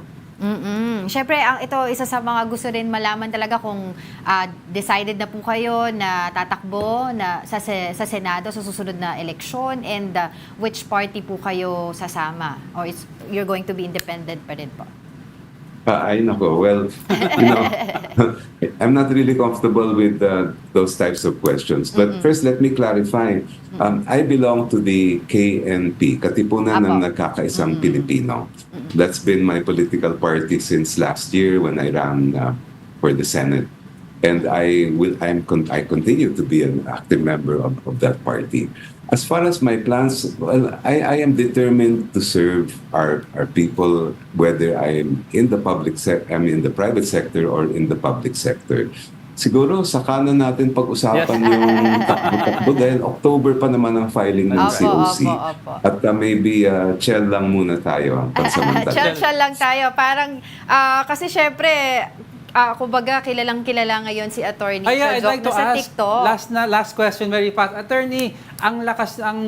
Siyempre, ito isa sa mga gusto rin malaman talaga kung decided na po kayo na tatakbo sa Senado sa susunod na eleksyon, and which party po kayo sasama, or you're going to be independent pa rin po? Ay nako, well, I'm not really comfortable with those types of questions. But first, let me clarify. I belong to the KNP, Katipunan ng Nagkakaisang Pilipino. That's been my political party since last year when I ran for the Senate. And I continue to be an active member of that party. As far as my plans, well, I am determined to serve our people, whether I'm in the in the private sector or in the public sector. Siguro saka na natin pag-usapan yung takbo dahil October pa naman ang filing ng COC. At maybe chill lang muna tayo pansamantala. Chill lang tayo. Parang kasi syempre kumbaga kilala ngayon si Attorney I'd like to sa ask, TikTok. last question very fast. Attorney, ang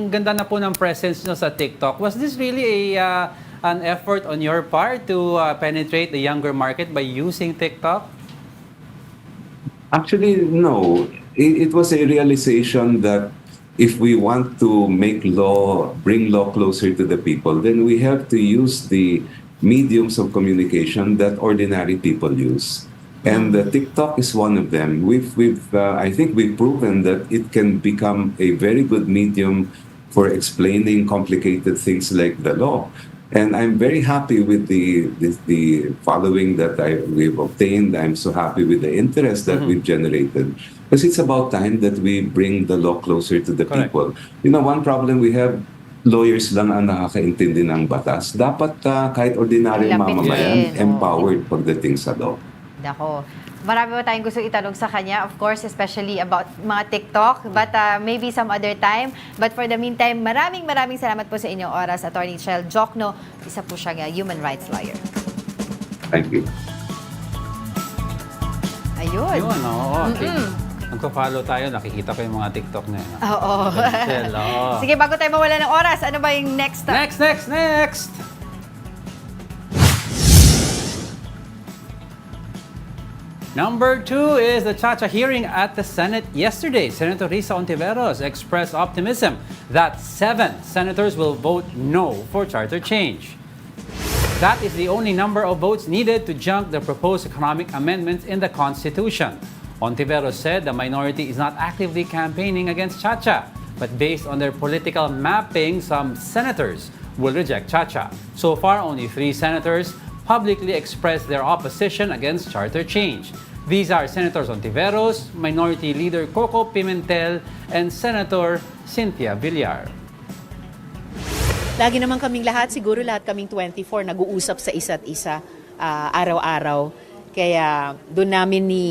ganda na po ng presence nyo sa TikTok. Was this really an effort on your part to penetrate the younger market by using TikTok? Actually, no. It was a realization that if we want to bring law closer to the people, then we have to use the mediums of communication that ordinary people use. And TikTok is one of them. I think we've proven that it can become a very good medium for explaining complicated things like the law. And I'm very happy with the following that we've obtained. I'm so happy with the interest that we've generated. Because it's about time that we bring the law closer to the people. You know, one problem we have, lawyers lang ang nakakaintindi ng batas. Dapat kahit ordinaryong mamamayan, empowered pagdating sa law. Dako. Marami pa tayong gusto itanong sa kanya, of course, especially about mga TikTok, but maybe some other time. But for the meantime, maraming salamat po sa inyong oras, Attorney Chel Jokno. Isa po siyang human rights lawyer. Thank you. Ayun. Nagpa-follow tayo, nakikita ko yung mga TikTok na yun. Oo. Sige, bago tayo mawala ng oras, ano ba yung next? Next! Number 2 is the Chacha hearing at the Senate yesterday. Senator Risa Ontiveros expressed optimism that 7 senators will vote no for charter change. That is the only number of votes needed to junk the proposed economic amendments in the Constitution. Ontiveros said the minority is not actively campaigning against Chacha, but based on their political mapping, some senators will reject Chacha. So far, only 3 senators publicly expressed their opposition against charter change. These are Senators Ontiveros, Minority Leader Coco Pimentel, and Senator Cynthia Villar. Lagi naman kaming lahat, siguro lahat kaming 24, nag-uusap sa isa't isa araw-araw. Kaya doon namin ni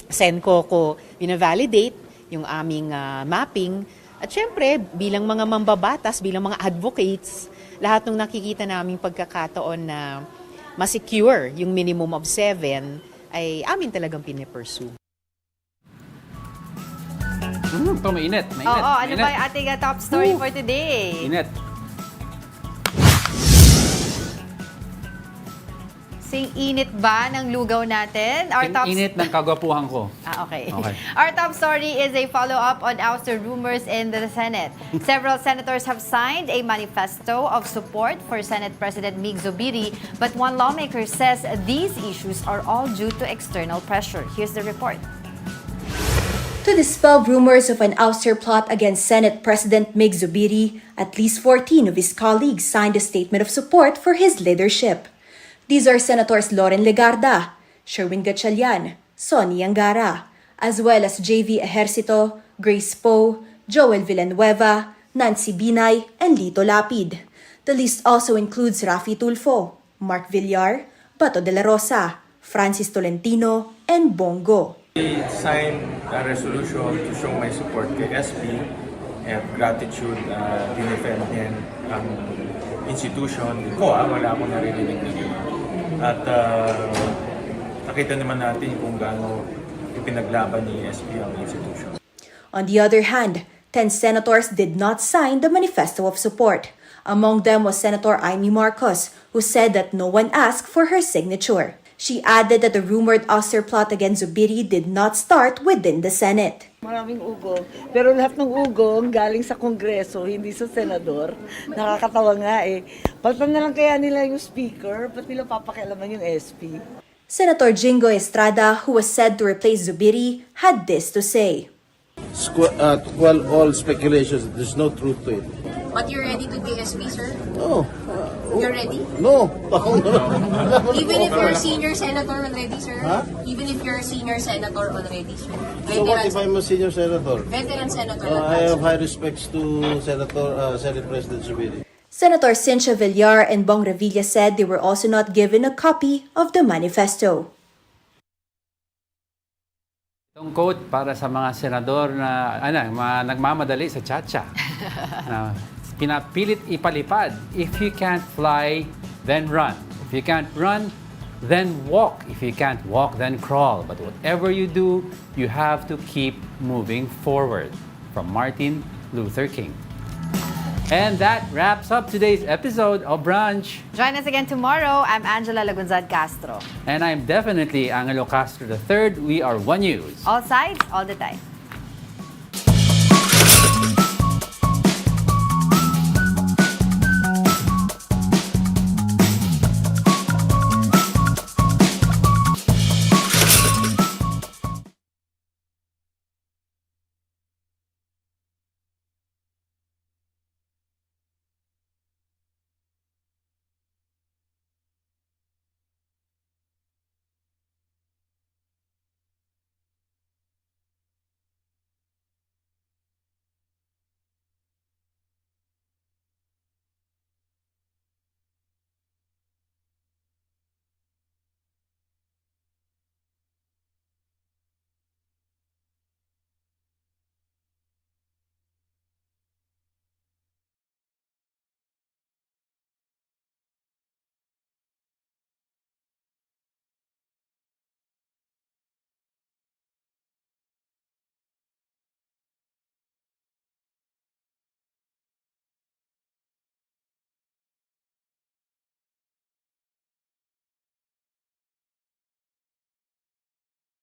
Sen Coco bina-validate yung aming mapping At syempre, bilang mga mambabatas, bilang mga advocates, lahat ng nakikita naming pagkakataon na ma-secure yung minimum of 7 ay amin talagang pinipursue. Ito, mainit. Oo, ano ba yung ating top story for today? Init. Sing init ba ng lugaw natin? Init ng kagwapuhan ko. Okay. Our top story is a follow-up on ouster rumors in the Senate. Several senators have signed a manifesto of support for Senate President Mig Zubiri, but one lawmaker says these issues are all due to external pressure. Here's the report. To dispel rumors of an ouster plot against Senate President Mig Zubiri, at least 14 of his colleagues signed a statement of support for his leadership. These are Senators Loren Legarda, Sherwin Gatchalian, Sonny Angara, as well as JV Ejercito, Grace Poe, Joel Villanueva, Nancy Binay, and Lito Lapid. The list also includes Rafi Tulfo, Mark Villar, Bato de la Rosa, Francis Tolentino, and Bongo. I signed a resolution to show my support kay SP and gratitude dinefend niya ang institution ko. Wala akong naririnig na yun. At nakita naman natin kung gaano ipinaglaban ni SP ang institution. On the other hand, 10 senators did not sign the manifesto of support. Among them was Senator Amy Marcos, who said that no one asked for her signature. She added that the rumored ouster plot against Zubiri did not start within the Senate. Maraming ugong. Pero lahat ng ugong galing sa Kongreso, hindi sa Senador. Nakakatawa nga eh. Palitan na lang kaya nila yung speaker, ba't nila papakialaman yung SP? Senator Jingo Estrada, who was said to replace Zubiri, had this to say. Well, all speculations, there's no truth to it. But you're ready to DSP, sir? No. You're ready? No. Even if you're a senior senator already, sir? Huh? Even if you're a senior senator already, sir? So what if I'm a senior senator? Veteran senator. I have high respects to Senate President Zubiri. Senator Cynthia Villar and Bong Revilla said they were also not given a copy of the manifesto. Itong quote para sa mga senador na nagmamadali sa tsa-tsa. na pinapilit ipalipad. If you can't fly, then run. If you can't run, then walk. If you can't walk, then crawl. But whatever you do, you have to keep moving forward. From Martin Luther King. And that wraps up today's episode of Brunch. Join us again tomorrow. I'm Angela Lagunzad Castro. And I'm definitely Angelo Castro III. We are One News. All sides, all the time.